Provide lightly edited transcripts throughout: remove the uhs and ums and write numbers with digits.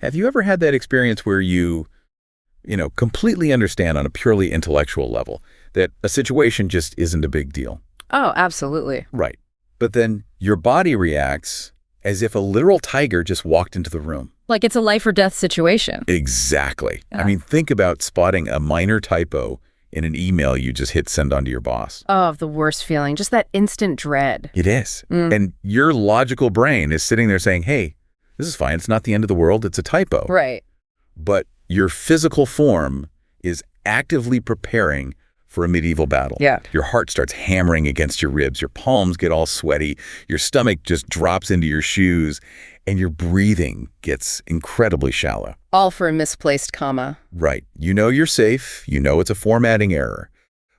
Have you ever had that experience where you completely understand on a purely intellectual level that a situation just isn't a big deal? Oh, absolutely. Right. But then your body reacts as if a literal tiger just walked into the room. Like it's a life or death situation. Exactly. Yeah. I mean, think about spotting a minor typo in an email you just hit send on to your boss. Oh, the worst feeling. Just that instant dread. It is. And your logical brain is sitting there saying, hey, this is fine. It's not the end of the world. It's a typo. Right. But your physical form is actively preparing for a medieval battle. Yeah. Your heart starts hammering against your ribs. Your palms get all sweaty. Your stomach just drops into your shoes. And your breathing gets incredibly shallow. All for a misplaced comma. Right. You know you're safe. You know it's a formatting error.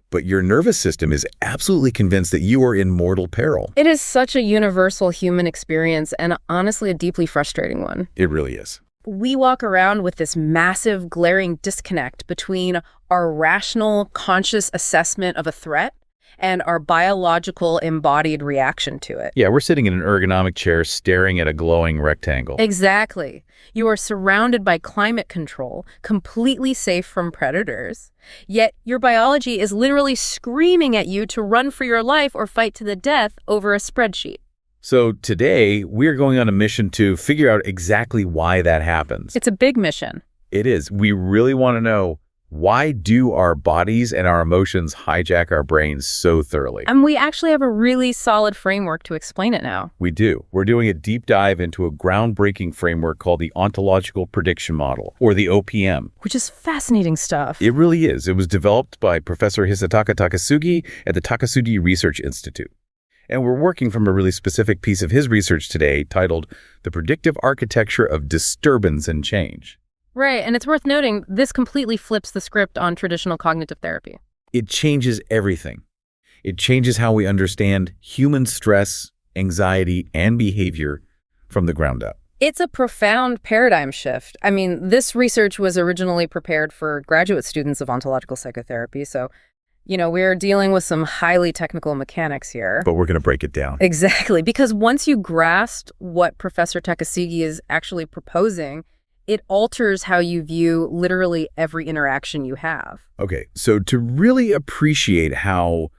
But your nervous system is absolutely convinced that you are in mortal peril. It is such a universal human experience and honestly a deeply frustrating one. It really is. We walk around with this massive, glaring disconnect between our rational, conscious assessment of a threat and our biological, embodied reaction to it. Yeah, we're sitting in an ergonomic chair staring at a glowing rectangle. Exactly. You are surrounded by climate control, completely safe from predators. Yet your biology is literally screaming at you to run for your life or fight to the death over a spreadsheet. So today, we're going on a mission to figure out exactly why that happens. It's a big mission. It is. We really want to know, why do our bodies and our emotions hijack our brains so thoroughly? And we actually have a really solid framework to explain it now. We do. We're doing a deep dive into a groundbreaking framework called the Ontological Prediction Model, or the OPM. Which is fascinating stuff. It really is. It was developed by Professor Hisataka Takasugi at the Takasugi Research Institute. And we're working from a really specific piece of his research today titled The Predictive Architecture of Disturbance and Change. Right, and it's worth noting, this completely flips the script on traditional cognitive therapy. It changes everything. It changes how we understand human stress, anxiety, and behavior from the ground up. It's a profound paradigm shift. I mean, this research was originally prepared for graduate students of ontological psychotherapy, so we're dealing with some highly technical mechanics here. But we're going to break it down. Exactly, because once you grasp what Professor Takasugi is actually proposing, it alters how you view literally every interaction you have. Okay, so to really appreciate how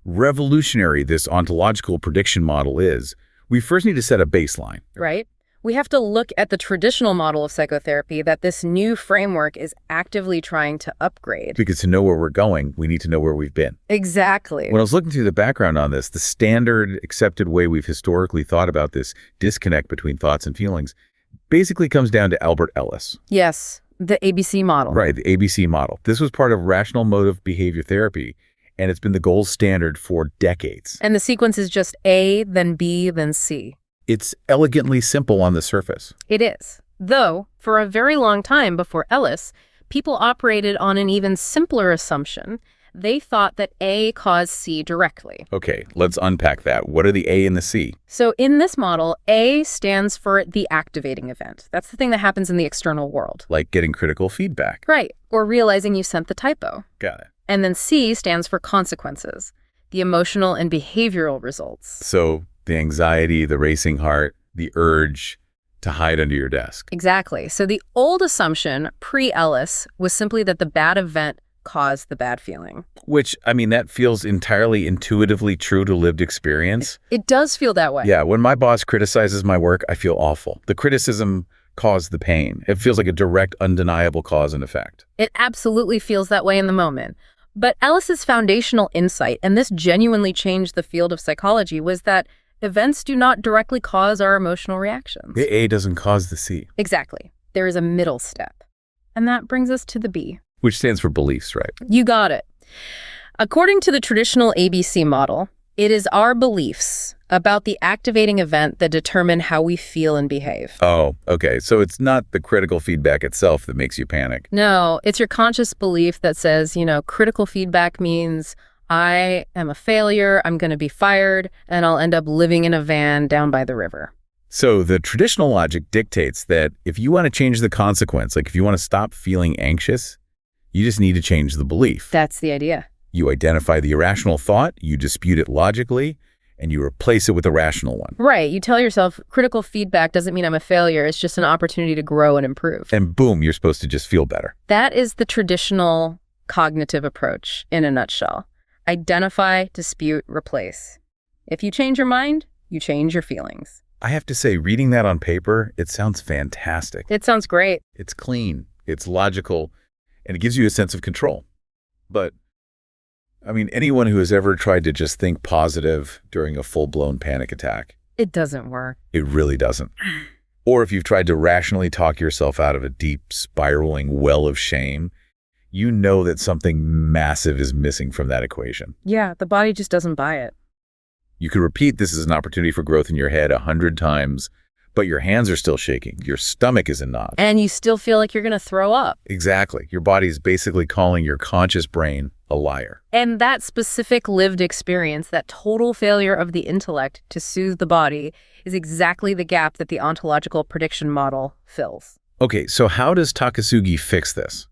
revolutionary this ontological prediction model is, we first need to set a baseline. Right? We have to look at the traditional model of psychotherapy that this new framework is actively trying to upgrade. Because to know where we're going, we need to know where we've been. Exactly. When I was looking through the background on this, the standard accepted way we've historically thought about this disconnect between thoughts and feelings basically comes down to Albert Ellis. Yes, the ABC model. Right, the ABC model. This was part of rational motive behavior therapy, and it's been the gold standard for decades. And the sequence is just A, then B, then C. It's elegantly simple on the surface. It is. Though, for a very long time before Ellis, people operated on an even simpler assumption. They thought that A caused C directly. Okay, let's unpack that. What are the A and the C? So in this model, A stands for the activating event. That's the thing that happens in the external world. Like getting critical feedback. Right, or realizing you sent the typo. Got it. And then C stands for consequences, the emotional and behavioral results. So the anxiety, the racing heart, the urge to hide under your desk. Exactly. So the old assumption, pre-Ellis, was simply that the bad event caused the bad feeling. Which, I mean, that feels entirely intuitively true to lived experience. It does feel that way. Yeah, when my boss criticizes my work, I feel awful. The criticism caused the pain. It feels like a direct, undeniable cause and effect. It absolutely feels that way in the moment. But Ellis's foundational insight, and this genuinely changed the field of psychology, was that events do not directly cause our emotional reactions. The A doesn't cause the C. Exactly. There is a middle step. And that brings us to the B. Which stands for beliefs, right? You got it. According to the traditional ABC model, it is our beliefs about the activating event that determine how we feel and behave. Oh, okay. So it's not the critical feedback itself that makes you panic. No, it's your conscious belief that says, critical feedback means I am a failure, I'm going to be fired, and I'll end up living in a van down by the river. So the traditional logic dictates that if you want to change the consequence, like if you want to stop feeling anxious, you just need to change the belief. That's the idea. You identify the irrational thought, you dispute it logically, and you replace it with a rational one. Right. You tell yourself critical feedback doesn't mean I'm a failure. It's just an opportunity to grow and improve. And boom, you're supposed to just feel better. That is the traditional cognitive approach in a nutshell. Identify, dispute, replace. If you change your mind, you change your feelings. I have to say, reading that on paper, it sounds fantastic. It sounds great. It's clean, it's logical, and it gives you a sense of control. But I mean, anyone who has ever tried to just think positive during a full-blown panic attack. It doesn't work. It really doesn't. Or if you've tried to rationally talk yourself out of a deep, spiraling well of shame, you know that something massive is missing from that equation. Yeah, the body just doesn't buy it. You could repeat this as an opportunity for growth in your head 100 times, but your hands are still shaking. Your stomach is in knots. And you still feel like you're going to throw up. Exactly. Your body is basically calling your conscious brain a liar. And that specific lived experience, that total failure of the intellect to soothe the body, is exactly the gap that the ontological prediction model fills. Okay, so how does Takasugi fix this?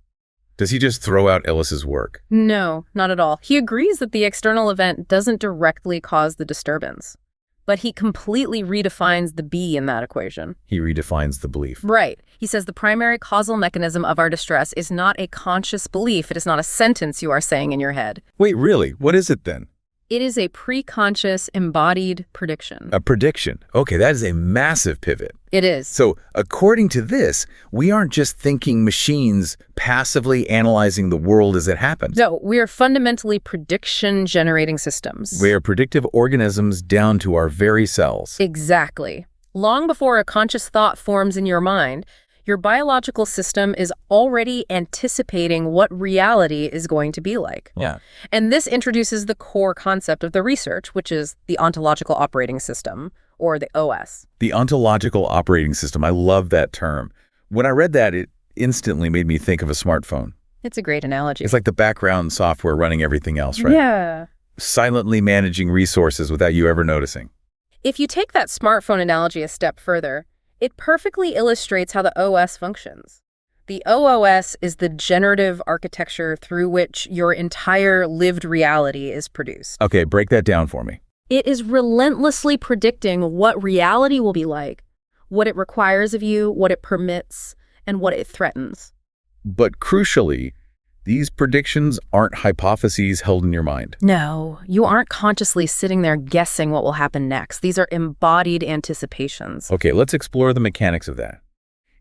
Does he just throw out Ellis's work? No, not at all. He agrees that the external event doesn't directly cause the disturbance, but he completely redefines the B in that equation. He redefines the belief. Right. He says the primary causal mechanism of our distress is not a conscious belief. It is not a sentence you are saying in your head. Wait, really? What is it then? It is a pre-conscious embodied prediction. A prediction. Okay, that is a massive pivot. It is. So, according to this, we aren't just thinking machines passively analyzing the world as it happens. No, we are fundamentally prediction-generating systems. We are predictive organisms down to our very cells. Exactly. Long before a conscious thought forms in your mind, your biological system is already anticipating what reality is going to be like. Yeah. And this introduces the core concept of the research, which is the Ontological Operating System, or the OS. The Ontological Operating System. I love that term. When I read that, it instantly made me think of a smartphone. It's a great analogy. It's like the background software running everything else, right? Yeah. Silently managing resources without you ever noticing. If you take that smartphone analogy a step further, it perfectly illustrates how the OS functions. The OOS is the generative architecture through which your entire lived reality is produced. Okay, break that down for me. It is relentlessly predicting what reality will be like, what it requires of you, what it permits, and what it threatens. But crucially, these predictions aren't hypotheses held in your mind. No, you aren't consciously sitting there guessing what will happen next. These are embodied anticipations. Okay, let's explore the mechanics of that.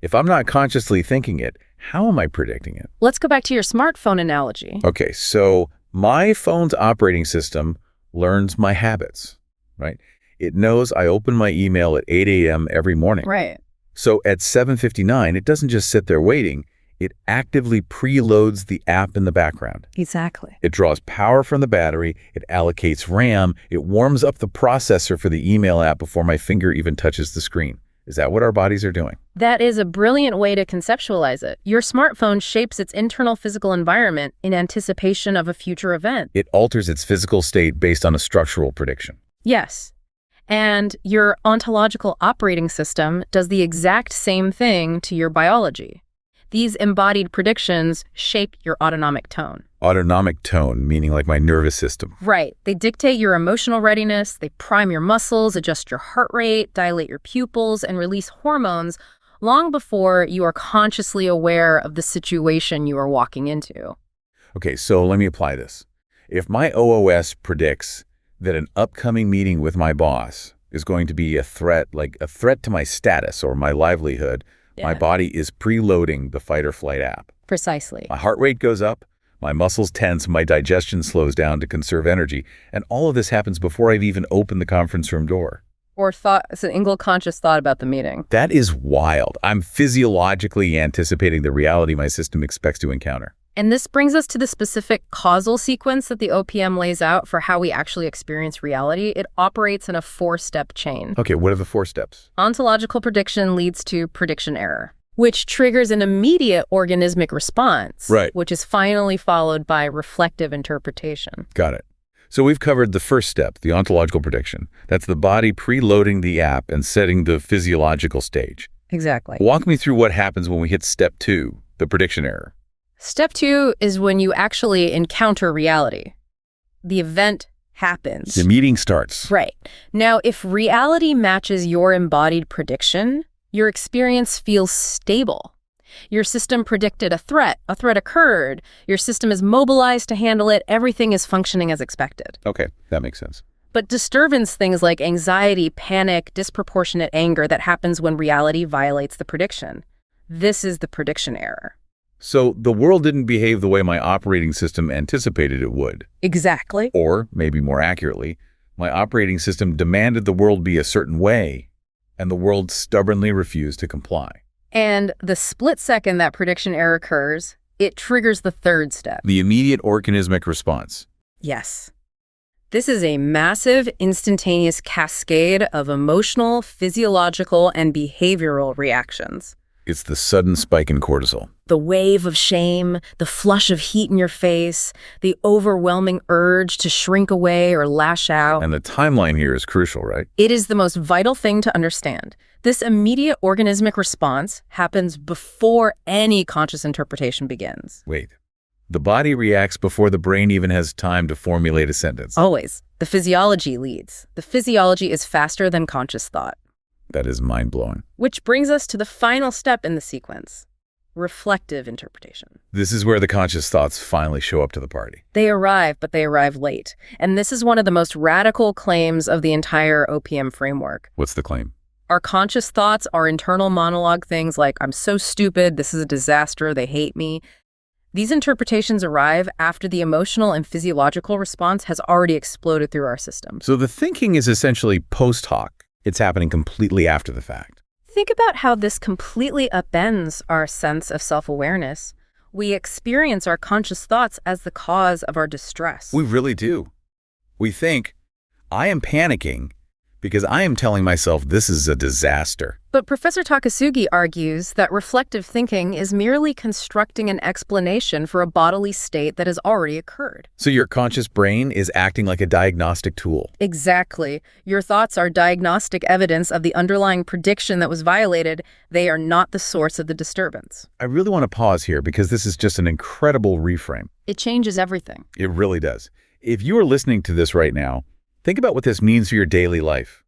If I'm not consciously thinking it, how am I predicting it? Let's go back to your smartphone analogy. Okay, so my phone's operating system learns my habits, right? It knows I open my email at 8 a.m. every morning. Right. So at 7:59, it doesn't just sit there waiting. It actively preloads the app in the background. Exactly. It draws power from the battery, it allocates RAM, it warms up the processor for the email app before my finger even touches the screen. Is that what our bodies are doing? That is a brilliant way to conceptualize it. Your smartphone shapes its internal physical environment in anticipation of a future event. It alters its physical state based on a structural prediction. Yes. And your ontological operating system does the exact same thing to your biology. These embodied predictions shape your autonomic tone. Autonomic tone, meaning like my nervous system. Right. They dictate your emotional readiness, they prime your muscles, adjust your heart rate, dilate your pupils, and release hormones long before you are consciously aware of the situation you are walking into. Okay, so let me apply this. If my OOS predicts that an upcoming meeting with my boss is going to be a threat, like a threat to my status or my livelihood, my body is preloading the fight or flight app. Precisely. My heart rate goes up, my muscles tense, my digestion slows down to conserve energy, and all of this happens before I've even opened the conference room door. Or single conscious thought about the meeting. That is wild. I'm physiologically anticipating the reality my system expects to encounter. And this brings us to the specific causal sequence that the OPM lays out for how we actually experience reality. It operates in a 4-step chain. Okay, what are the 4 steps? Ontological prediction leads to prediction error, which triggers an immediate organismic response, Right. which is finally followed by reflective interpretation. Got it. So we've covered the first step, the ontological prediction. That's the body preloading the app and setting the physiological stage. Exactly. Walk me through what happens when we hit step 2, the prediction error. Step 2 is when you actually encounter reality. The event happens. The meeting starts. Right. Now, if reality matches your embodied prediction, your experience feels stable. Your system predicted a threat occurred, your system is mobilized to handle it, everything is functioning as expected. Okay, that makes sense. But disturbance, things like anxiety, panic, disproportionate anger that happens when reality violates the prediction. This is the prediction error. So the world didn't behave the way my operating system anticipated it would. Exactly. Or, maybe more accurately, my operating system demanded the world be a certain way, and the world stubbornly refused to comply. And the split second that prediction error occurs, it triggers the third step. The immediate organismic response. Yes. This is a massive, instantaneous cascade of emotional, physiological, and behavioral reactions. It's the sudden spike in cortisol. The wave of shame, the flush of heat in your face, the overwhelming urge to shrink away or lash out. And the timeline here is crucial, right? It is the most vital thing to understand. This immediate organismic response happens before any conscious interpretation begins. Wait. The body reacts before the brain even has time to formulate a sentence. Always. The physiology leads. The physiology is faster than conscious thought. That is mind-blowing. Which brings us to the final step in the sequence, reflective interpretation. This is where the conscious thoughts finally show up to the party. They arrive, but they arrive late. And this is one of the most radical claims of the entire OPM framework. What's the claim? Our conscious thoughts, our internal monologue, things like, I'm so stupid, this is a disaster, they hate me. These interpretations arrive after the emotional and physiological response has already exploded through our system. So the thinking is essentially post hoc. It's happening completely after the fact. Think about how this completely upends our sense of self-awareness. We experience our conscious thoughts as the cause of our distress. We really do. We think, I am panicking because I am telling myself this is a disaster. But Professor Takasugi argues that reflective thinking is merely constructing an explanation for a bodily state that has already occurred. So your conscious brain is acting like a diagnostic tool. Exactly. Your thoughts are diagnostic evidence of the underlying prediction that was violated. They are not the source of the disturbance. I really want to pause here because this is just an incredible reframe. It changes everything. It really does. If you are listening to this right now, think about what this means for your daily life.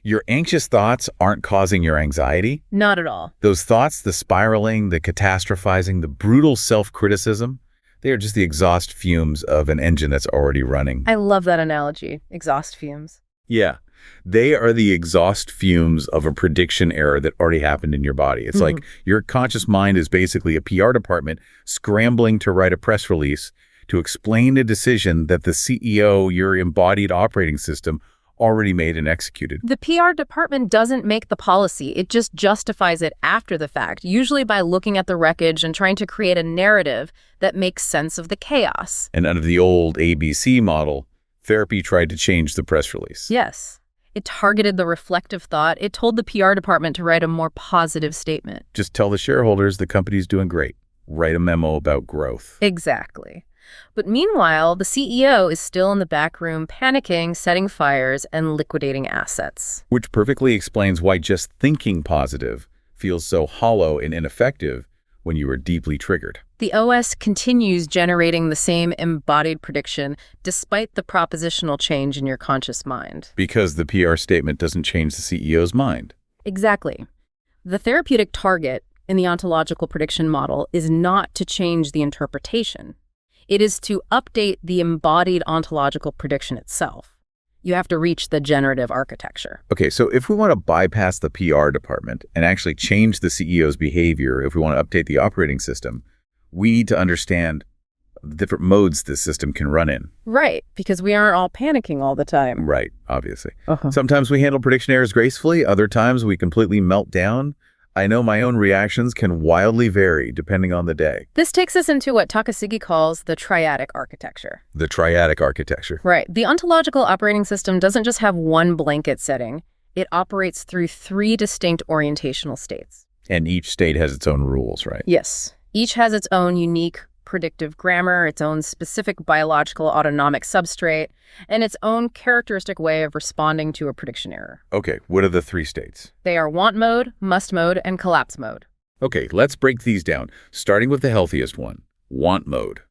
Your anxious thoughts aren't causing your anxiety. Not at all. Those thoughts, the spiraling, the catastrophizing, the brutal self-criticism, they are just the exhaust fumes of an engine that's already running. I love that analogy, exhaust fumes. Yeah, they are the exhaust fumes of a prediction error that already happened in your body. It's like your conscious mind is basically a PR department scrambling to write a press release to explain a decision that the CEO, your embodied operating system, already made and executed. The PR department doesn't make the policy. It just justifies it after the fact, usually by looking at the wreckage and trying to create a narrative that makes sense of the chaos. And under the old ABC model, therapy tried to change the press release. Yes. It targeted the reflective thought. It told the PR department to write a more positive statement. Just tell the shareholders the company's doing great. Write a memo about growth. Exactly. But meanwhile, the CEO is still in the back room panicking, setting fires, and liquidating assets. Which perfectly explains why just thinking positive feels so hollow and ineffective when you are deeply triggered. The OS continues generating the same embodied prediction despite the propositional change in your conscious mind. Because the PR statement doesn't change the CEO's mind. Exactly. The therapeutic target in the ontological prediction model is not to change the interpretation. It is to update the embodied ontological prediction itself. You have to reach the generative architecture. Okay, so if we want to bypass the PR department and actually change the CEO's behavior, if we want to update the operating system, we need to understand the different modes this system can run in. Right, because we aren't all panicking all the time. Right, obviously. Sometimes we handle prediction errors gracefully, other times we completely melt down. I know my own reactions can wildly vary depending on the day. This takes us into what Takasugi calls the triadic architecture. The triadic architecture. Right. The ontological operating system doesn't just have one blanket setting. It operates through 3 distinct orientational states. And each state has its own rules, right? Yes. Each has its own unique predictive grammar, its own specific biological autonomic substrate, and its own characteristic way of responding to a prediction error. Okay, what are the 3 states? They are want mode, must mode, and collapse mode. Okay, let's break these down, starting with the healthiest one, want mode.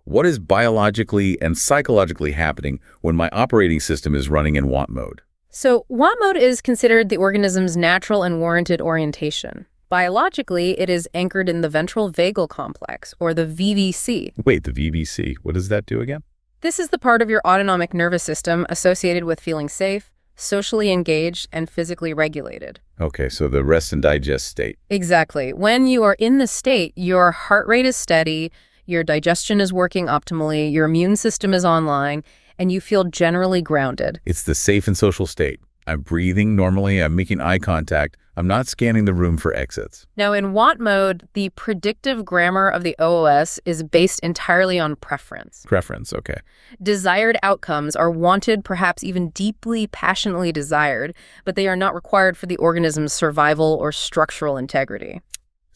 What is biologically and psychologically happening when my operating system is running in want mode? So want mode is considered the organism's natural and warranted orientation. Biologically, it is anchored in the ventral vagal complex, or the VVC. Wait, the VVC, what does that do again? This is the part of your autonomic nervous system associated with feeling safe, socially engaged, and physically regulated. Okay, so the rest and digest state. Exactly. When you are in this state, your heart rate is steady, your digestion is working optimally, your immune system is online, and you feel generally grounded. It's the safe and social state. I'm breathing normally, I'm making eye contact, I'm not scanning the room for exits. Now, in want mode, the predictive grammar of the OOS is based entirely on preference. Preference, okay. Desired outcomes are wanted, perhaps even deeply, passionately desired, but they are not required for the organism's survival or structural integrity.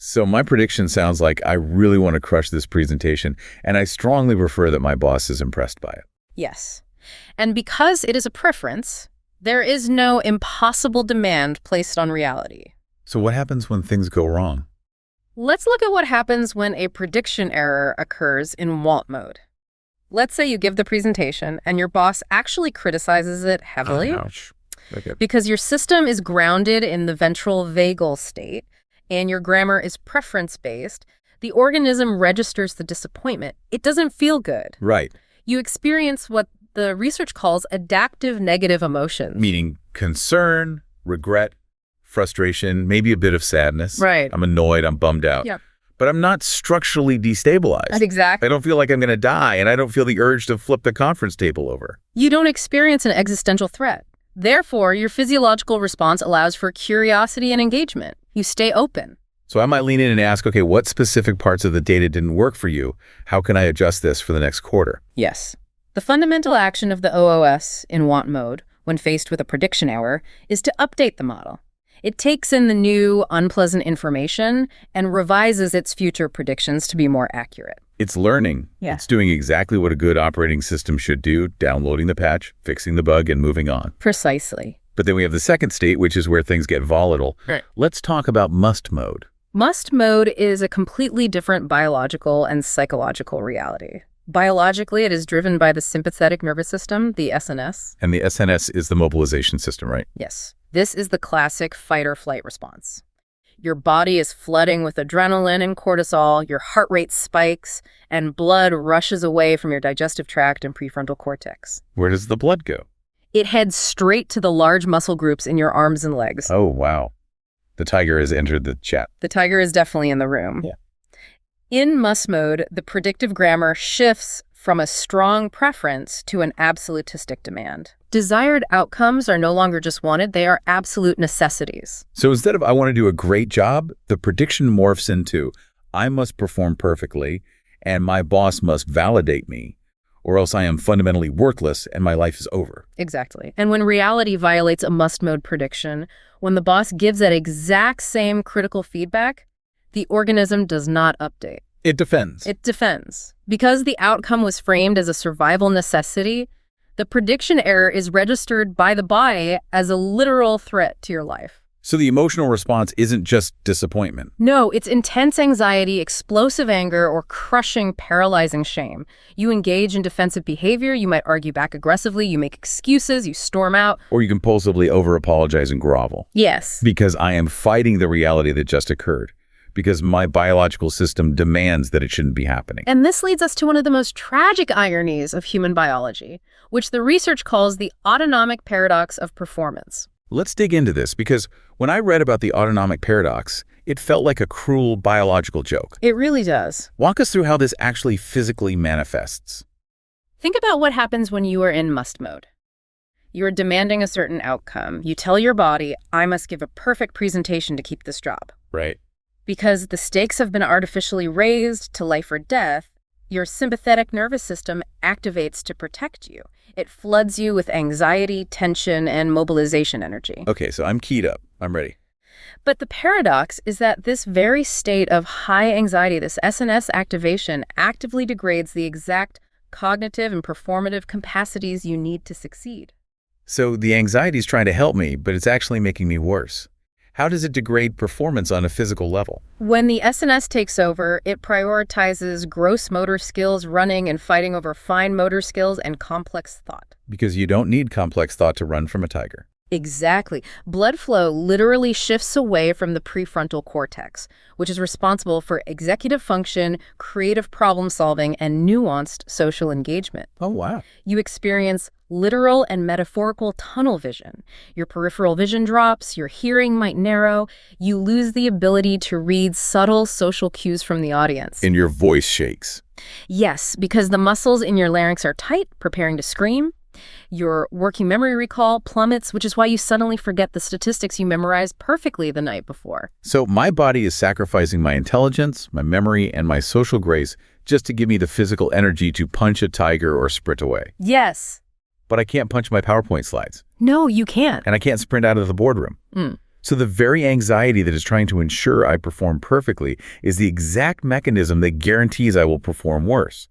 So my prediction sounds like I really want to crush this presentation, and I strongly prefer that my boss is impressed by it. Yes. And because it is a preference, there is no impossible demand placed on reality. So what happens when things go wrong? Let's look at what happens when a prediction error occurs in want mode. Let's say you give the presentation and your boss actually criticizes it heavily. Ouch. Okay. Because your system is grounded in the ventral vagal state and your grammar is preference-based, the organism registers the disappointment. It doesn't feel good. Right. You experience what the research calls adaptive negative emotions. Meaning concern, regret, frustration, maybe a bit of sadness. Right. I'm annoyed, I'm bummed out. Yeah. But I'm not structurally destabilized. Exactly. I don't feel like I'm going to die, and I don't feel the urge to flip the conference table over. You don't experience an existential threat. Therefore, your physiological response allows for curiosity and engagement. You stay open. So I might lean in and ask, okay, what specific parts of the data didn't work for you? How can I adjust this for the next quarter? Yes. The fundamental action of the OOS in want mode, when faced with a prediction error, is to update the model. It takes in the new, unpleasant information and revises its future predictions to be more accurate. It's learning. Yeah. It's doing exactly what a good operating system should do, downloading the patch, fixing the bug, and moving on. Precisely. But then we have the second state, which is where things get volatile. Right. Let's talk about must mode. Must mode is a completely different biological and psychological reality. Biologically, it is driven by the sympathetic nervous system, the SNS. And the SNS is the mobilization system, right? Yes. This is the classic fight or flight response. Your body is flooding with adrenaline and cortisol, your heart rate spikes, and blood rushes away from your digestive tract and prefrontal cortex. Where does the blood go? It heads straight to the large muscle groups in your arms and legs. Oh, wow. The tiger has entered the chat. The tiger is definitely in the room. Yeah. In must mode, the predictive grammar shifts from a strong preference to an absolutistic demand. Desired outcomes are no longer just wanted, they are absolute necessities. So instead of I want to do a great job, the prediction morphs into I must perform perfectly and my boss must validate me, or else I am fundamentally worthless and my life is over. Exactly. And when reality violates a must mode prediction, when the boss gives that exact same critical feedback, the organism does not update. It defends. It defends. Because the outcome was framed as a survival necessity, the prediction error is registered by the body as a literal threat to your life. So the emotional response isn't just disappointment. No, it's intense anxiety, explosive anger, or crushing, paralyzing shame. You engage in defensive behavior, you might argue back aggressively, you make excuses, you storm out. Or you compulsively over-apologize and grovel. Yes. Because I am fighting the reality that just occurred. Because my biological system demands that it shouldn't be happening. And this leads us to one of the most tragic ironies of human biology, which the research calls the autonomic paradox of performance. Let's dig into this, because when I read about the autonomic paradox, it felt like a cruel biological joke. It really does. Walk us through how this actually physically manifests. Think about what happens when you are in must mode. You are demanding a certain outcome. You tell your body, I must give a perfect presentation to keep this job. Right. Because the stakes have been artificially raised to life or death, your sympathetic nervous system activates to protect you. It floods you with anxiety, tension, and mobilization energy. Okay, so I'm keyed up. I'm ready. But the paradox is that this very state of high anxiety, this SNS activation, actively degrades the exact cognitive and performative capacities you need to succeed. So the anxiety is trying to help me, but it's actually making me worse. How does it degrade performance on a physical level? When the SNS takes over, it prioritizes gross motor skills, running and fighting over fine motor skills and complex thought. Because you don't need complex thought to run from a tiger. Exactly. Blood flow literally shifts away from the prefrontal cortex, which is responsible for executive function, creative problem solving, and nuanced social engagement. Oh, wow. You experience literal and metaphorical tunnel vision. Your peripheral vision drops, your hearing might narrow, you lose the ability to read subtle social cues from the audience. And your voice shakes. Yes, because the muscles in your larynx are tight, preparing to scream. Your working memory recall plummets, which is why you suddenly forget the statistics you memorized perfectly the night before. So my body is sacrificing my intelligence, my memory, and my social grace just to give me the physical energy to punch a tiger or sprint away. Yes. But I can't punch my PowerPoint slides. No, you can't. And I can't sprint out of the boardroom. So the very anxiety that is trying to ensure I perform perfectly is the exact mechanism that guarantees I will perform worse.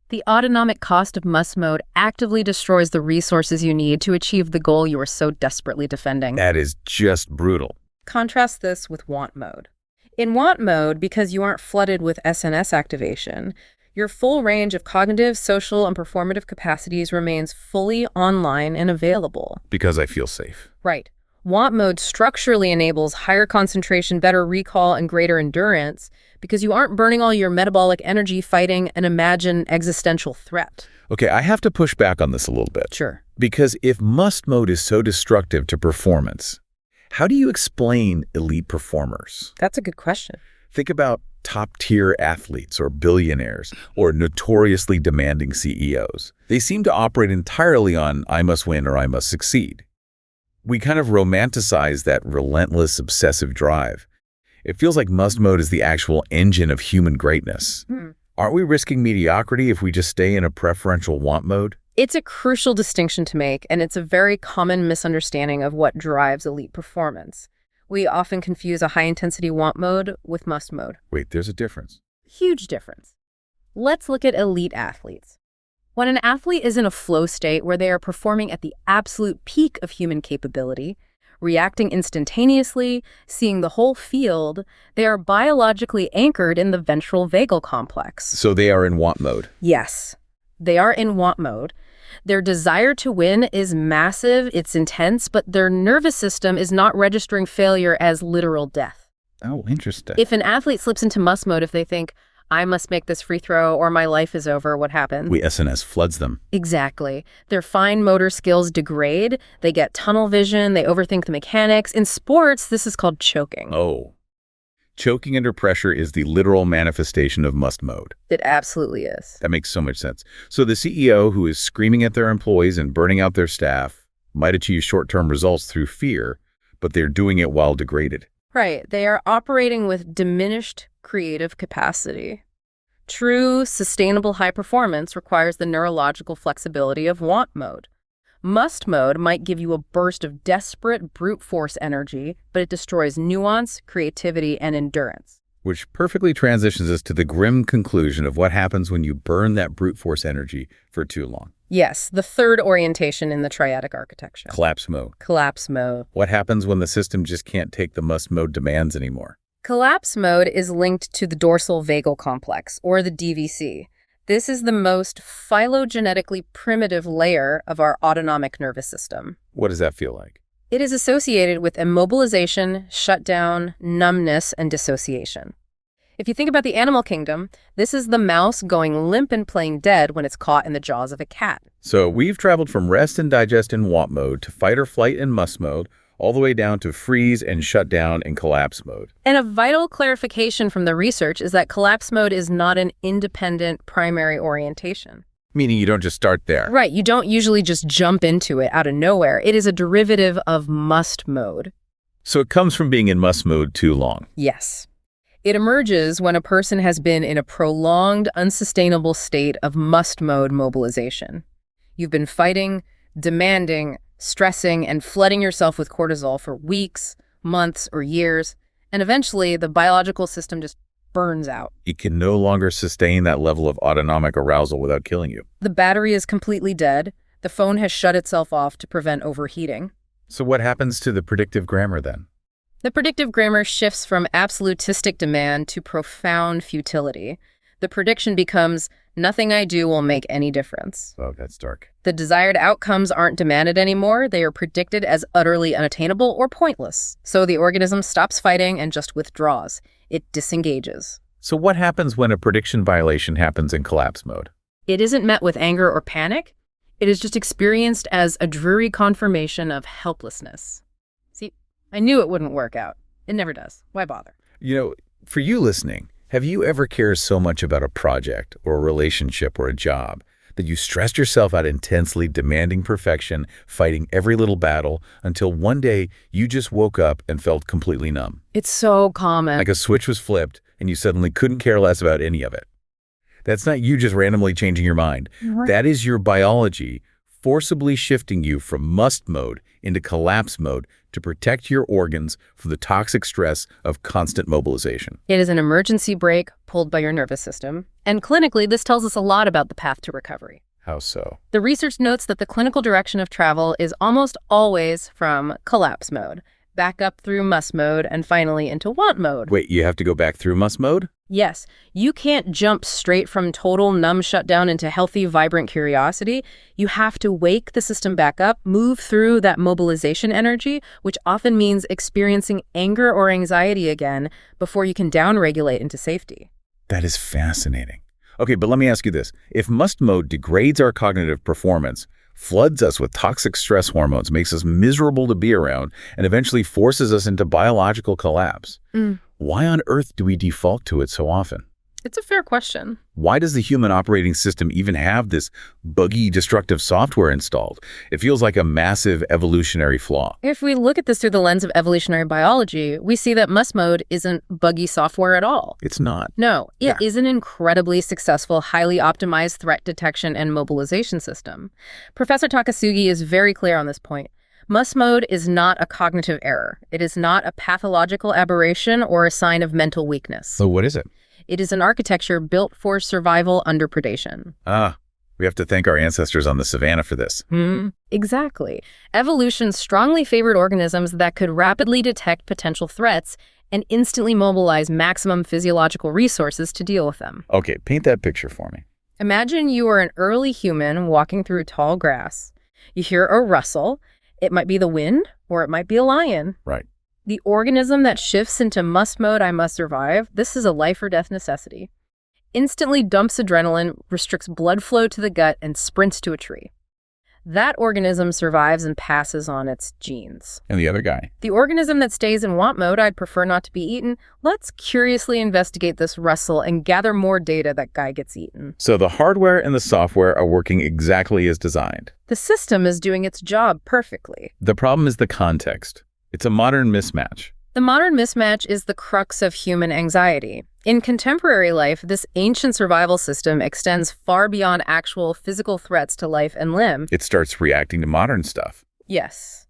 The autonomic cost of must mode actively destroys the resources you need to achieve the goal you are so desperately defending. That is just brutal. Contrast this with want mode. In want mode, because you aren't flooded with SNS activation, your full range of cognitive, social, and performative capacities remains fully online and available. Because I feel safe. Right. Want mode structurally enables higher concentration, better recall, and greater endurance because you aren't burning all your metabolic energy fighting an imagined existential threat. Okay, I have to push back on this a little bit. Sure. Because if must mode is so destructive to performance, how do you explain elite performers? That's a good question. Think about top-tier athletes or billionaires or notoriously demanding CEOs. They seem to operate entirely on I must win or I must succeed. We kind of romanticize that relentless, obsessive drive. It feels like must mode is the actual engine of human greatness. Aren't we risking mediocrity if we just stay in a preferential want mode? It's a crucial distinction to make, and it's a very common misunderstanding of what drives elite performance. We often confuse a high-intensity want mode with must mode. Wait, there's a difference. Huge difference. Let's look at elite athletes. When an athlete is in a flow state where they are performing at the absolute peak of human capability, reacting instantaneously, seeing the whole field, they are biologically anchored in the ventral vagal complex. So they are in want mode. Yes, they are in want mode. Their desire to win is massive, it's intense, but their nervous system is not registering failure as literal death. Oh, interesting. If an athlete slips into must mode, if they think, I must make this free throw or my life is over, what happens? SNS floods them. Exactly. Their fine motor skills degrade, they get tunnel vision, they overthink the mechanics. In sports, this is called choking. Oh. Choking under pressure is the literal manifestation of must mode. It absolutely is. That makes so much sense. So the CEO who is screaming at their employees and burning out their staff might achieve short-term results through fear, but they're doing it while degraded. Right. They are operating with diminished creative capacity. True, sustainable high performance requires the neurological flexibility of want mode. Must mode might give you a burst of desperate brute force energy, but it destroys nuance, creativity, and endurance. Which perfectly transitions us to the grim conclusion of what happens when you burn that brute force energy for too long. Yes, the third orientation in the triadic architecture. Collapse mode. Collapse mode. What happens when the system just can't take the must mode demands anymore? Collapse mode is linked to the dorsal vagal complex, or the DVC. This is the most phylogenetically primitive layer of our autonomic nervous system. What does that feel like? It is associated with immobilization, shutdown, numbness, and dissociation. If you think about the animal kingdom, this is the mouse going limp and playing dead when it's caught in the jaws of a cat. So we've traveled from rest and digest in want mode to fight or flight in must mode, all the way down to freeze and shut down in collapse mode. And a vital clarification from the research is that collapse mode is not an independent primary orientation. Meaning you don't just start there. Right, you don't usually just jump into it out of nowhere. It is a derivative of must mode. So it comes from being in must mode too long. Yes. It emerges when a person has been in a prolonged, unsustainable state of must mode mobilization. You've been fighting, demanding, stressing, and flooding yourself with cortisol for weeks, months, or years, and eventually the biological system just burns out. It can no longer sustain that level of autonomic arousal without killing you. The battery is completely dead. The phone has shut itself off to prevent overheating. So what happens to the predictive grammar then? The predictive grammar shifts from absolutistic demand to profound futility. The prediction becomes, nothing I do will make any difference. Oh, that's dark. The desired outcomes aren't demanded anymore. They are predicted as utterly unattainable or pointless. So the organism stops fighting and just withdraws. It disengages. So what happens when a prediction violation happens in collapse mode? It isn't met with anger or panic. It is just experienced as a dreary confirmation of helplessness. See, I knew it wouldn't work out. It never does. Why bother? For you listening, have you ever cared so much about a project or a relationship or a job that you stressed yourself out intensely, demanding perfection, fighting every little battle, until one day you just woke up and felt completely numb? It's so common. Like a switch was flipped and you suddenly couldn't care less about any of it. That's not you just randomly changing your mind. Right. That is your biology forcibly shifting you from must mode into collapse mode to protect your organs from the toxic stress of constant mobilization. It is an emergency brake pulled by your nervous system. And clinically, this tells us a lot about the path to recovery. How so? The research notes that the clinical direction of travel is almost always from collapse mode, back up through must mode, and finally into want mode. Wait, you have to go back through must mode? Yes, you can't jump straight from total numb shutdown into healthy, vibrant curiosity. You have to wake the system back up, move through that mobilization energy, which often means experiencing anger or anxiety again before you can downregulate into safety. That is fascinating. Okay, but let me ask you this. If must mode degrades our cognitive performance, floods us with toxic stress hormones, makes us miserable to be around, and eventually forces us into biological collapse, why on earth do we default to it so often? It's a fair question. Why does the human operating system even have this buggy, destructive software installed? It feels like a massive evolutionary flaw. If we look at this through the lens of evolutionary biology, we see that must mode isn't buggy software at all. It's not. No, it is an incredibly successful, highly optimized threat detection and mobilization system. Professor Takasugi is very clear on this point. Must mode is not a cognitive error. It is not a pathological aberration or a sign of mental weakness. So what is it? It is an architecture built for survival under predation. We have to thank our ancestors on the savannah for this. Exactly. Evolution strongly favored organisms that could rapidly detect potential threats and instantly mobilize maximum physiological resources to deal with them. Okay, paint that picture for me. Imagine you are an early human walking through tall grass. You hear a rustle. It might be the wind, or it might be a lion. Right. The organism that shifts into must mode, I must survive, this is a life or death necessity. Instantly dumps adrenaline, restricts blood flow to the gut, and sprints to a tree. That organism survives and passes on its genes. And the other guy? The organism that stays in want mode, I'd prefer not to be eaten. Let's curiously investigate this rustle and gather more data that guy gets eaten. So the hardware and the software are working exactly as designed. The system is doing its job perfectly. The problem is the context. It's a modern mismatch. The modern mismatch is the crux of human anxiety. In contemporary life, this ancient survival system extends far beyond actual physical threats to life and limb. It starts reacting to modern stuff. Yes.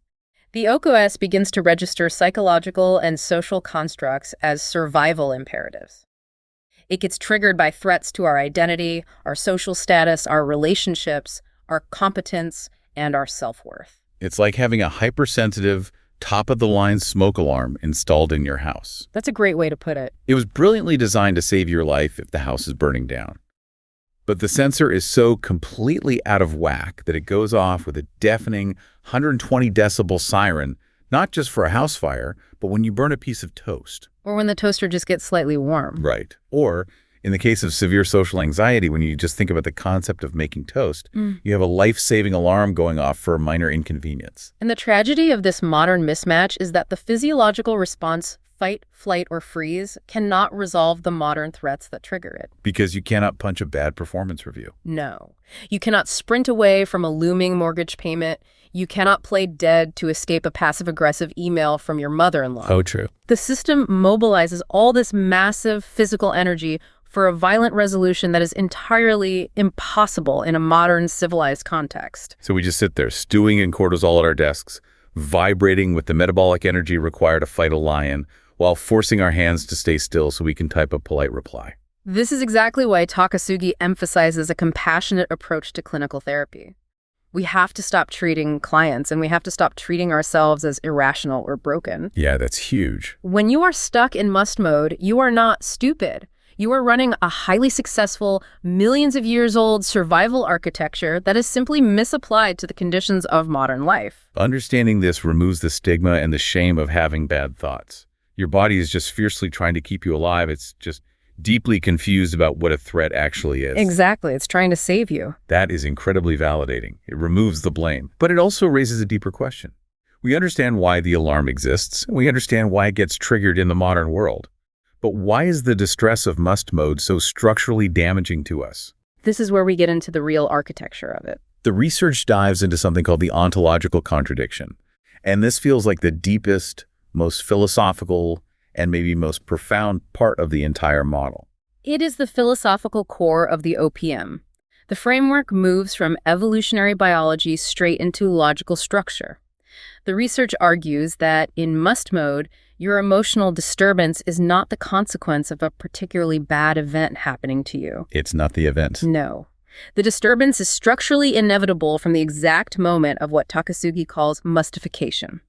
The OCOS begins to register psychological and social constructs as survival imperatives. It gets triggered by threats to our identity, our social status, our relationships, our competence, and our self-worth. It's like having a hypersensitive, top-of-the-line smoke alarm installed in your house. That's a great way to put it. It was brilliantly designed to save your life if the house is burning down. But the sensor is so completely out of whack that it goes off with a deafening 120 decibel siren, not just for a house fire, but when you burn a piece of toast. Or when the toaster just gets slightly warm. Right. Or in the case of severe social anxiety, when you just think about the concept of making toast, you have a life-saving alarm going off for a minor inconvenience. And the tragedy of this modern mismatch is that the physiological response, fight, flight, or freeze, cannot resolve the modern threats that trigger it. Because you cannot punch a bad performance review. No. You cannot sprint away from a looming mortgage payment. You cannot play dead to escape a passive-aggressive email from your mother-in-law. Oh, true. The system mobilizes all this massive physical energy for a violent resolution that is entirely impossible in a modern civilized context. So we just sit there stewing in cortisol at our desks, vibrating with the metabolic energy required to fight a lion, while forcing our hands to stay still so we can type a polite reply. This is exactly why Takasugi emphasizes a compassionate approach to clinical therapy. We have to stop treating clients and we have to stop treating ourselves as irrational or broken. Yeah, that's huge. When you are stuck in must mode, you are not stupid. You are running a highly successful, millions of years old survival architecture that is simply misapplied to the conditions of modern life. Understanding this removes the stigma and the shame of having bad thoughts. Your body is just fiercely trying to keep you alive. It's just deeply confused about what a threat actually is. Exactly. It's trying to save you. That is incredibly validating. It removes the blame. But it also raises a deeper question. We understand why the alarm exists, and we understand why it gets triggered in the modern world. But why is the distress of must mode so structurally damaging to us? This is where we get into the real architecture of it. The research dives into something called the ontological contradiction. And this feels like the deepest, most philosophical, and maybe most profound part of the entire model. It is the philosophical core of the OPM. The framework moves from evolutionary biology straight into logical structure. The research argues that in must mode, your emotional disturbance is not the consequence of a particularly bad event happening to you. It's not the event. No. The disturbance is structurally inevitable from the exact moment of what Takasugi calls mustification.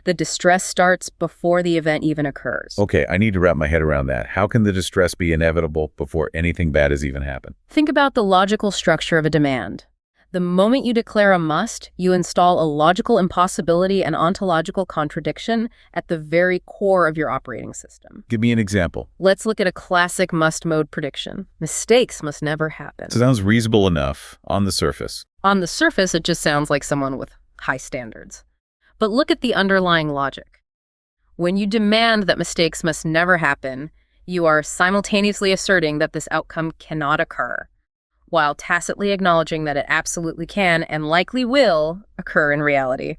The distress starts before the event even occurs. Okay, I need to wrap my head around that. How can the distress be inevitable before anything bad has even happened? Think about the logical structure of a demand. The moment you declare a must, you install a logical impossibility and ontological contradiction at the very core of your operating system. Give me an example. Let's look at a classic must mode prediction. Mistakes must never happen. Sounds reasonable enough on the surface. On the surface, it just sounds like someone with high standards. But look at the underlying logic. When you demand that mistakes must never happen, you are simultaneously asserting that this outcome cannot occur, while tacitly acknowledging that it absolutely can and likely will occur in reality.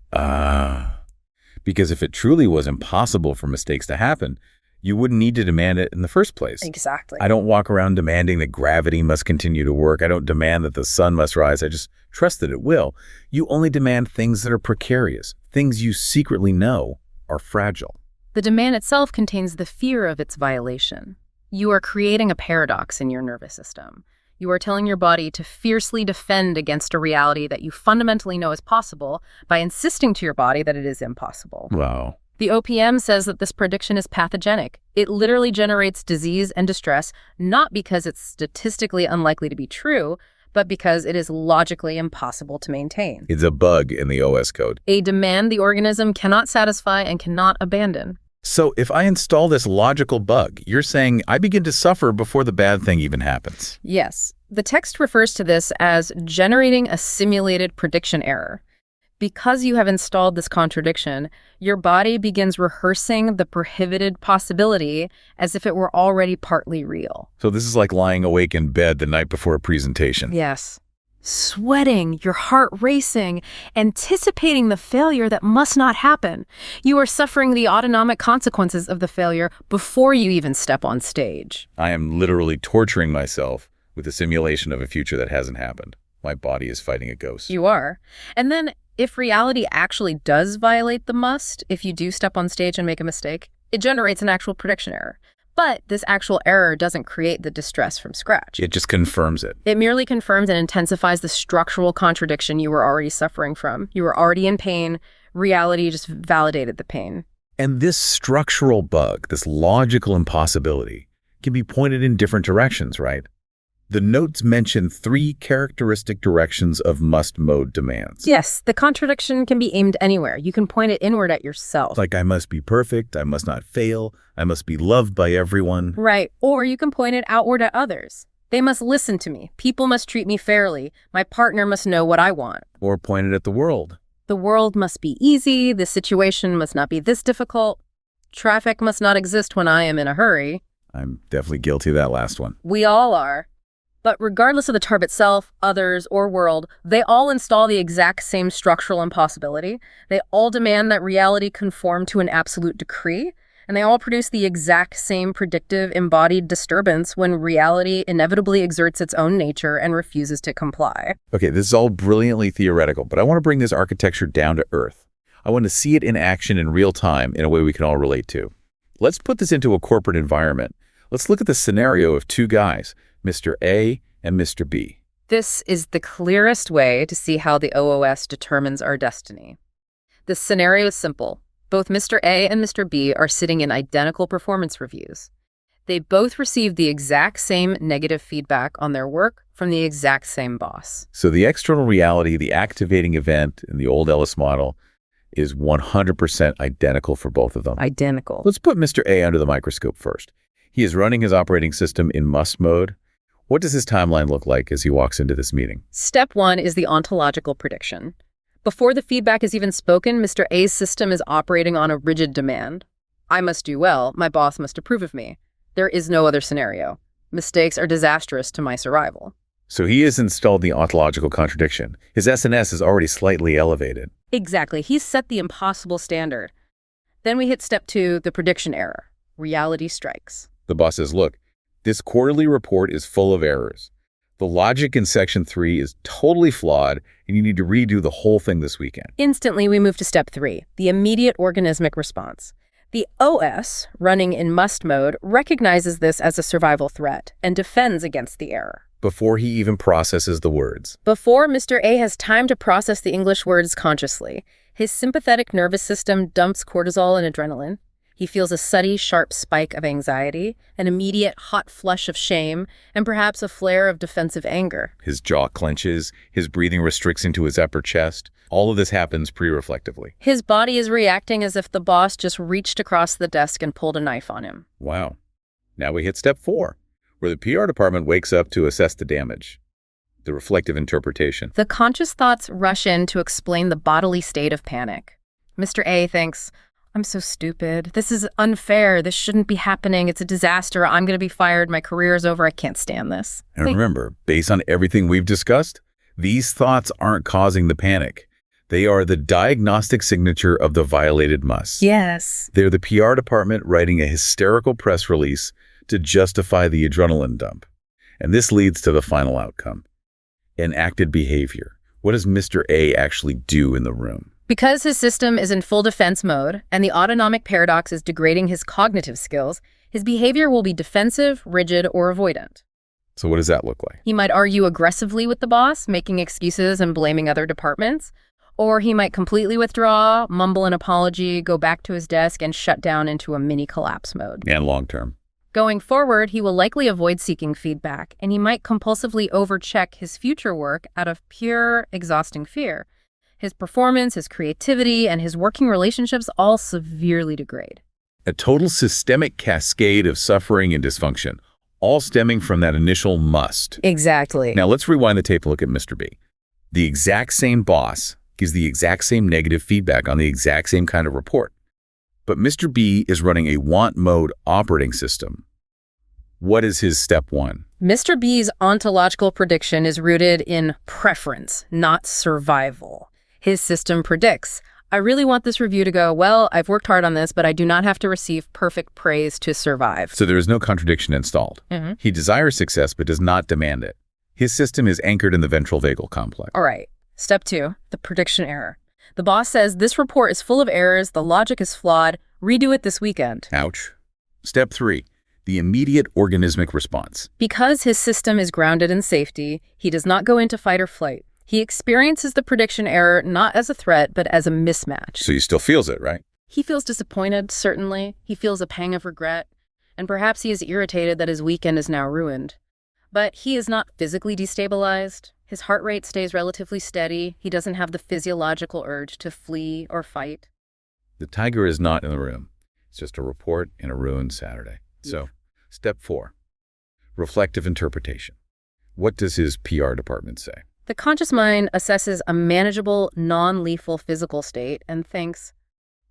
Because if it truly was impossible for mistakes to happen, you wouldn't need to demand it in the first place. Exactly. I don't walk around demanding that gravity must continue to work. I don't demand that the sun must rise. I just trust that it will. You only demand things that are precarious, things you secretly know are fragile. The demand itself contains the fear of its violation. You are creating a paradox in your nervous system. You are telling your body to fiercely defend against a reality that you fundamentally know is possible by insisting to your body that it is impossible. Wow. The OPM says that this prediction is pathogenic. It literally generates disease and distress, not because it's statistically unlikely to be true, but because it is logically impossible to maintain. It's a bug in the OS code. A demand the organism cannot satisfy and cannot abandon. So if I install this logical bug, you're saying I begin to suffer before the bad thing even happens. Yes. The text refers to this as generating a simulated prediction error. Because you have installed this contradiction, your body begins rehearsing the prohibited possibility as if it were already partly real. So this is like lying awake in bed the night before a presentation. Yes. Sweating, your heart racing, anticipating the failure that must not happen. You are suffering the autonomic consequences of the failure before you even step on stage. I am literally torturing myself with a simulation of a future that hasn't happened. My body is fighting a ghost. You are. And then, if reality actually does violate the must, if you do step on stage and make a mistake, it generates an actual prediction error. But this actual error doesn't create the distress from scratch. It just confirms it. It merely confirms and intensifies the structural contradiction you were already suffering from. You were already in pain. Reality just validated the pain. And this structural bug, this logical impossibility, can be pointed in different directions, right? The notes mention 3 characteristic directions of must mode demands. Yes, the contradiction can be aimed anywhere. You can point it inward at yourself. Like I must be perfect, I must not fail, I must be loved by everyone. Right, or you can point it outward at others. They must listen to me. People must treat me fairly. My partner must know what I want. Or point it at the world. The world must be easy. The situation must not be this difficult. Traffic must not exist when I am in a hurry. I'm definitely guilty of that last one. We all are. But regardless of the term itself, others, or world, they all install the exact same structural impossibility. They all demand that reality conform to an absolute decree, and they all produce the exact same predictive embodied disturbance when reality inevitably exerts its own nature and refuses to comply. Okay, this is all brilliantly theoretical, but I want to bring this architecture down to earth. I want to see it in action in real time in a way we can all relate to. Let's put this into a corporate environment. Let's look at the scenario of 2 guys, Mr. A and Mr. B. This is the clearest way to see how the OOS determines our destiny. The scenario is simple. Both Mr. A and Mr. B are sitting in identical performance reviews. They both received the exact same negative feedback on their work from the exact same boss. So the external reality, the activating event in the old Ellis model, is 100% identical for both of them. Identical. Let's put Mr. A under the microscope first. He is running his operating system in must mode. What does his timeline look like as he walks into this meeting? Step 1 is the ontological prediction. Before the feedback is even spoken, Mr. A's system is operating on a rigid demand. I must do well. My boss must approve of me. There is no other scenario. Mistakes are disastrous to my survival. So he has installed the ontological contradiction. His SNS is already slightly elevated. Exactly. He's set the impossible standard. Then we hit step 2, the prediction error. Reality strikes. The boss says, look, this quarterly report is full of errors. The logic in section 3 is totally flawed, and you need to redo the whole thing this weekend. Instantly, we move to step 3, the immediate organismic response. The OS, running in must mode, recognizes this as a survival threat and defends against the error. Before he even processes the words. Before Mr. A has time to process the English words consciously, his sympathetic nervous system dumps cortisol and adrenaline. He feels a sudden, sharp spike of anxiety, an immediate hot flush of shame, and perhaps a flare of defensive anger. His jaw clenches, his breathing restricts into his upper chest. All of this happens pre-reflectively. His body is reacting as if the boss just reached across the desk and pulled a knife on him. Wow. Now we hit step 4, where the PR department wakes up to assess the damage. The reflective interpretation. The conscious thoughts rush in to explain the bodily state of panic. Mr. A thinks, I'm so stupid. This is unfair. This shouldn't be happening. It's a disaster. I'm going to be fired. My career is over. I can't stand this. And remember, based on everything we've discussed, these thoughts aren't causing the panic. They are the diagnostic signature of the violated must. Yes. They're the PR department writing a hysterical press release to justify the adrenaline dump. And this leads to the final outcome. Enacted behavior. What does Mr. A actually do in the room? Because his system is in full defense mode and the autonomic paradox is degrading his cognitive skills, his behavior will be defensive, rigid, or avoidant. So what does that look like? He might argue aggressively with the boss, making excuses and blaming other departments. Or he might completely withdraw, mumble an apology, go back to his desk, and shut down into a mini collapse mode. And long term. Going forward, he will likely avoid seeking feedback, and he might compulsively overcheck his future work out of pure, exhausting fear. His performance, his creativity, and his working relationships all severely degrade. A total systemic cascade of suffering and dysfunction, all stemming from that initial must. Exactly. Now let's rewind the tape and look at Mr. B. The exact same boss gives the exact same negative feedback on the exact same kind of report. But Mr. B is running a want mode operating system. What is his step 1? Mr. B's ontological prediction is rooted in preference, not survival. His system predicts, I really want this review to go, well, I've worked hard on this, but I do not have to receive perfect praise to survive. So there is no contradiction installed. He desires success, but does not demand it. His system is anchored in the ventral vagal complex. All right. Step 2, the prediction error. The boss says, this report is full of errors, the logic is flawed, redo it this weekend. Ouch. Step 3, the immediate organismic response. Because his system is grounded in safety, he does not go into fight or flight. He experiences the prediction error not as a threat, but as a mismatch. So he still feels it, right? He feels disappointed, certainly. He feels a pang of regret. And perhaps he is irritated that his weekend is now ruined. But he is not physically destabilized. His heart rate stays relatively steady. He doesn't have the physiological urge to flee or fight. The tiger is not in the room. It's just a report in a ruined Saturday. So, step 4, reflective interpretation. What does his PR department say? The conscious mind assesses a manageable, non-lethal physical state and thinks,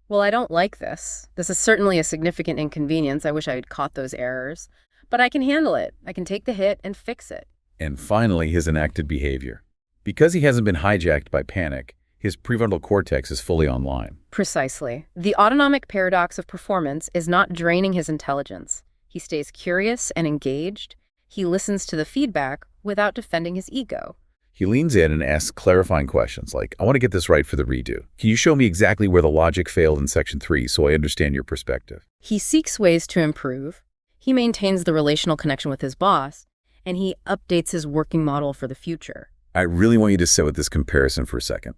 well, I don't like this. This is certainly a significant inconvenience. I wish I had caught those errors. But I can handle it. I can take the hit and fix it. And finally, his enacted behavior. Because he hasn't been hijacked by panic, his prefrontal cortex is fully online. Precisely. The autonomic paradox of performance is not draining his intelligence. He stays curious and engaged. He listens to the feedback without defending his ego. He leans in and asks clarifying questions like, I want to get this right for the redo. Can you show me exactly where the logic failed in section 3 so I understand your perspective? He seeks ways to improve. He maintains the relational connection with his boss. and he updates his working model for the future. I really want you to sit with this comparison for a second.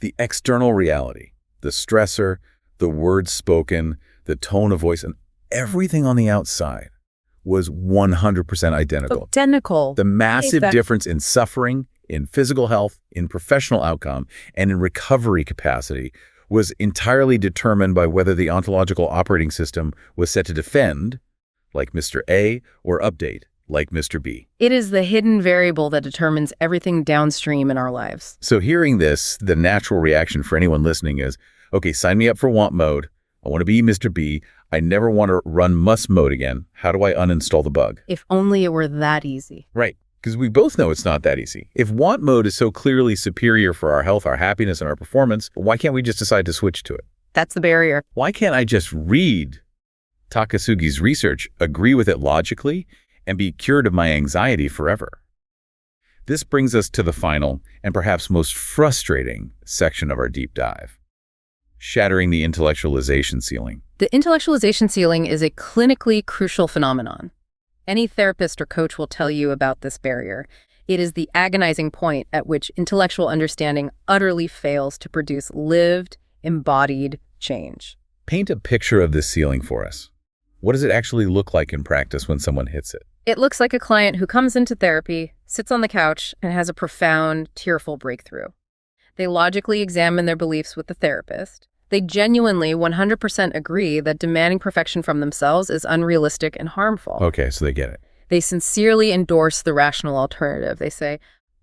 The external reality, the stressor, the words spoken, the tone of voice, and everything on the outside was 100% identical. Identical. The massive difference in suffering, in physical health, in professional outcome, and in recovery capacity was entirely determined by whether the ontological operating system was set to defend, like Mr. A, or update, like Mr. B. It is the hidden variable that determines everything downstream in our lives. So hearing this, the natural reaction for anyone listening is, okay, sign me up for want mode. I want to be Mr. B. I never want to run must mode again. How do I uninstall the bug? If only it were that easy. Right, because we both know it's not that easy. If want mode is so clearly superior for our health, our happiness, and our performance, why can't we just decide to switch to it? That's the barrier. Why can't I just read Takasugi's research, agree with it logically, and be cured of my anxiety forever? This brings us to the final and perhaps most frustrating section of our deep dive: shattering the intellectualization ceiling. The intellectualization ceiling is a clinically crucial phenomenon. Any therapist or coach will tell you about this barrier. It is the agonizing point at which intellectual understanding utterly fails to produce lived, embodied change. Paint a picture of this ceiling for us. What does it actually look like in practice when someone hits it? It looks like a client who comes into therapy, sits on the couch, and has a profound, tearful breakthrough. They logically examine their beliefs with the therapist. They genuinely 100% agree that demanding perfection from themselves is unrealistic and harmful. Okay, so they get it. They sincerely endorse the rational alternative. They say,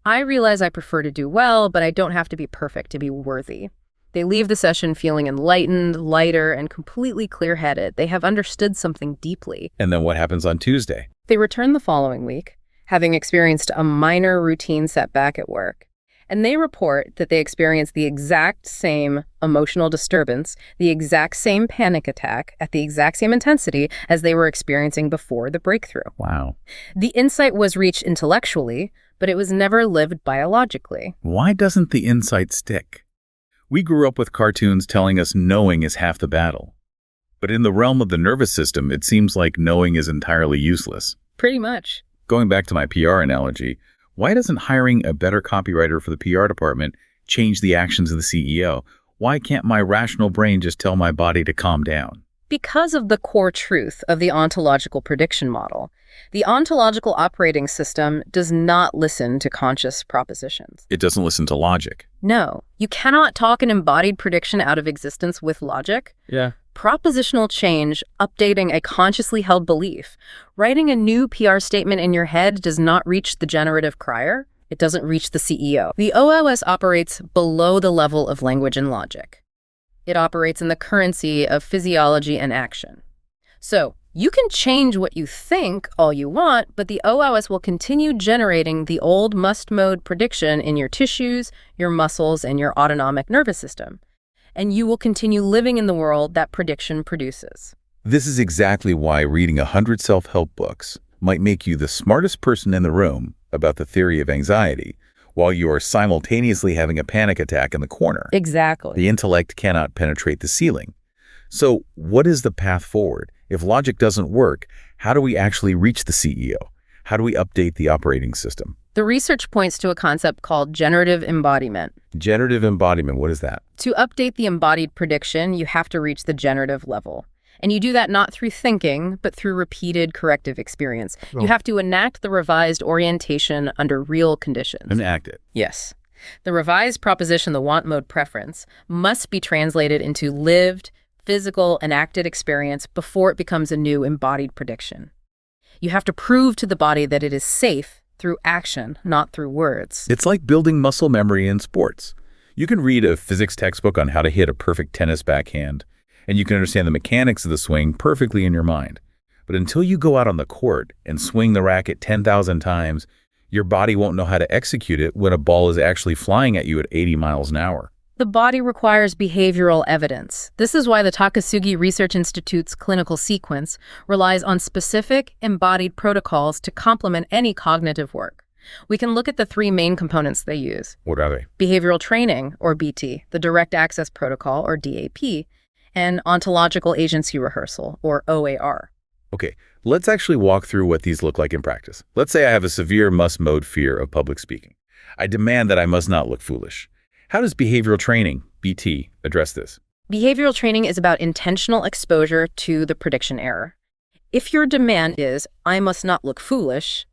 I realize I prefer to do well, but I don't have to be perfect to be worthy. They leave the session feeling enlightened, lighter, and completely clear-headed. They have understood something deeply. And then what happens on Tuesday? They return the following week, having experienced a minor routine setback at work. And they report that they experienced the exact same emotional disturbance, the exact same panic attack at the exact same intensity as they were experiencing before the breakthrough. Wow. The insight was reached intellectually, but it was never lived biologically. Why doesn't the insight stick? We grew up with cartoons telling us knowing is half the battle. But in the realm of the nervous system, it seems like knowing is entirely useless. Pretty much. Going back to my PR analogy, why doesn't hiring a better copywriter for the PR department change the actions of the CEO? Why can't my rational brain just tell my body to calm down? Because of the core truth of the ontological prediction model. The ontological operating system does not listen to conscious propositions. It doesn't listen to logic. No, you cannot talk an embodied prediction out of existence with logic. Yeah. Propositional change, updating a consciously held belief, writing a new PR statement in your head does not reach the generative crier. It doesn't reach the CEO. The OOS operates below the level of language and logic. It operates in the currency of physiology and action. So, you can change what you think all you want, but the OOS will continue generating the old must-mode prediction in your tissues, your muscles, and your autonomic nervous system. And you will continue living in the world that prediction produces. This is exactly why reading 100 self-help books might make you the smartest person in the room about the theory of anxiety, while you are simultaneously having a panic attack in the corner. Exactly. The intellect cannot penetrate the ceiling. So what is the path forward? If logic doesn't work, how do we actually reach the CEO? How do we update the operating system? The research points to a concept called generative embodiment. Generative embodiment, what is that? To update the embodied prediction, you have to reach the generative level. And you do that not through thinking, but through repeated corrective experience. Oh. You have to enact the revised orientation under real conditions. Enacted. Yes. The revised proposition, the want mode preference, must be translated into lived, physical, enacted experience before it becomes a new embodied prediction. You have to prove to the body that it is safe through action, not through words. It's like building muscle memory in sports. You can read a physics textbook on how to hit a perfect tennis backhand, and you can understand the mechanics of the swing perfectly in your mind. But until you go out on the court and swing the racket 10,000 times, your body won't know how to execute it when a ball is actually flying at you at 80 miles an hour. The body requires behavioral evidence. This is why the Takasugi Research Institute's clinical sequence relies on specific, embodied protocols to complement any cognitive work. We can look at the three main components they use. What are they? Behavioral training, or BT, the direct access protocol, or DAP, and ontological agency rehearsal, or OAR. Okay, let's actually walk through what these look like in practice. Let's say I have a severe must-mode fear of public speaking. I demand that I must not look foolish. How does behavioral training, BT, address this? Behavioral training is about intentional exposure to the prediction error. If your demand is, I must not look foolish,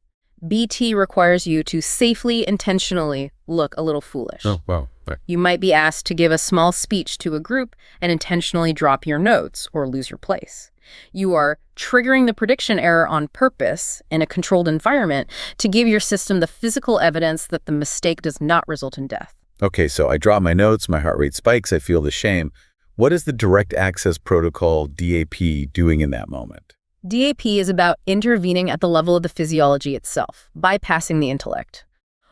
BT requires you to safely, intentionally look a little foolish. Oh, wow. Right. You might be asked to give a small speech to a group and intentionally drop your notes or lose your place. You are triggering the prediction error on purpose in a controlled environment to give your system the physical evidence that the mistake does not result in death. Okay, so I drop my notes, my heart rate spikes, I feel the shame. What is the direct access protocol, DAP, doing in that moment? DAP is about intervening at the level of the physiology itself, bypassing the intellect.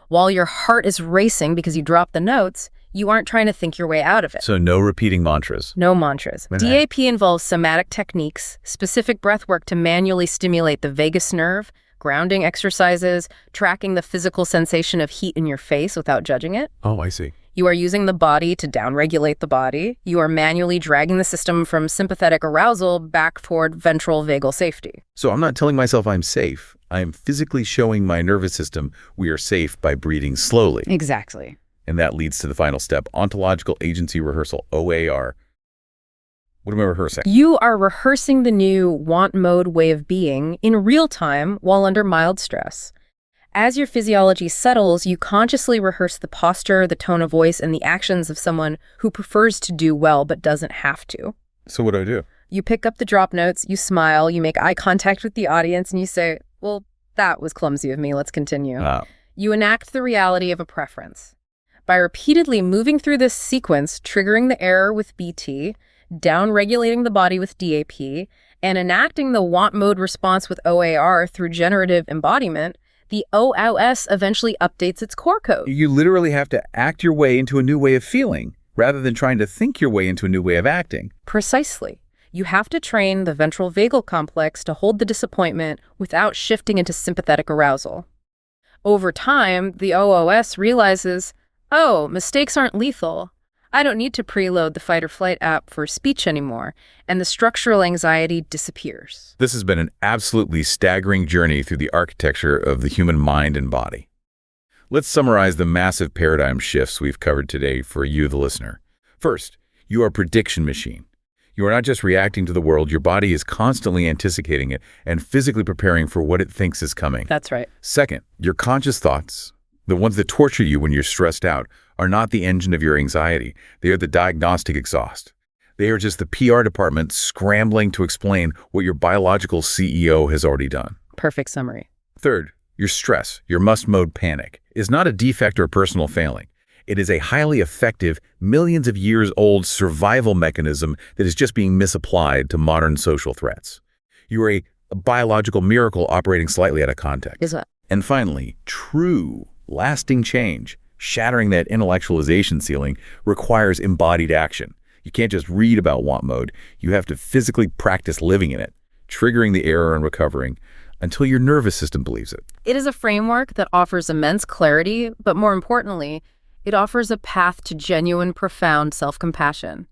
While your heart is racing because you dropped the notes, you aren't trying to think your way out of it. So no repeating mantras. No mantras. DAP involves somatic techniques, specific breath work to manually stimulate the vagus nerve, grounding exercises, tracking the physical sensation of heat in your face without judging it. Oh, I see. You are using the body to downregulate the body. You are manually dragging the system from sympathetic arousal back toward ventral vagal safety. So I'm not telling myself I'm safe. I'm physically showing my nervous system we are safe by breathing slowly. Exactly. And that leads to the final step, ontological agency rehearsal, OAR. What am I rehearsing? You are rehearsing the new want mode way of being in real time while under mild stress. As your physiology settles, you consciously rehearse the posture, the tone of voice, and the actions of someone who prefers to do well but doesn't have to. So what do? You pick up the drop notes, you smile, you make eye contact with the audience, and you say, well, that was clumsy of me, let's continue. You enact the reality of a preference. By repeatedly moving through this sequence, triggering the error with BT, down-regulating the body with DAP, and enacting the want mode response with OAR through generative embodiment, the OOS eventually updates its core code. You literally have to act your way into a new way of feeling, rather than trying to think your way into a new way of acting. Precisely. You have to train the ventral vagal complex to hold the disappointment without shifting into sympathetic arousal. Over time, the OOS realizes, oh, mistakes aren't lethal. I don't need to preload the fight or flight app for speech anymore, and the structural anxiety disappears. This has been an absolutely staggering journey through the architecture of the human mind and body. Let's summarize the massive paradigm shifts we've covered today for you, the listener. First, you are a prediction machine. You are not just reacting to the world, your body is constantly anticipating it and physically preparing for what it thinks is coming. That's right. Second, your conscious thoughts, the ones that torture you when you're stressed out, are not the engine of your anxiety. They are the diagnostic exhaust. They are just the PR department scrambling to explain what your biological CEO has already done. Perfect summary. Third, your stress, your must-mode panic, is not a defect or personal failing. It is a highly effective, millions of years old survival mechanism that is just being misapplied to modern social threats. You are a biological miracle operating slightly out of context. Is that? And finally, true, lasting change, shattering that intellectualization ceiling, requires embodied action. You can't just read about want mode. You have to physically practice living in it, triggering the error and recovering until your nervous system believes it. It is a framework that offers immense clarity, but more importantly, it offers a path to genuine, profound self-compassion.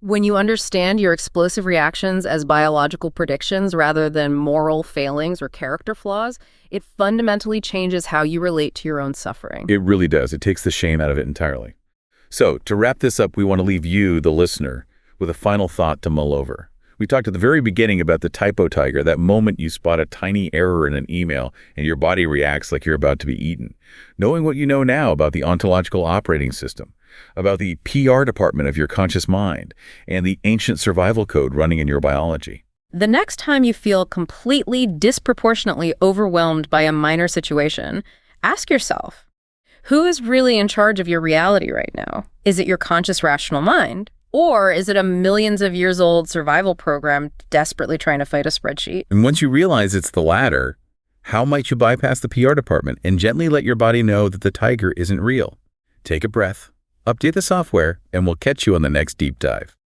When you understand your explosive reactions as biological predictions rather than moral failings or character flaws, it fundamentally changes how you relate to your own suffering. It really does. It takes the shame out of it entirely. So, to wrap this up, we want to leave you, the listener, with a final thought to mull over. We talked at the very beginning about the typo tiger, that moment you spot a tiny error in an email and your body reacts like you're about to be eaten. Knowing what you know now about the ontological operating system, about the PR department of your conscious mind, and the ancient survival code running in your biology. The next time you feel completely disproportionately overwhelmed by a minor situation, ask yourself, who is really in charge of your reality right now? Is it your conscious rational mind? Or is it a millions of years old survival program desperately trying to fight a spreadsheet? And once you realize it's the latter, how might you bypass the PR department and gently let your body know that the tiger isn't real? Take a breath, update the software, and we'll catch you on the next deep dive.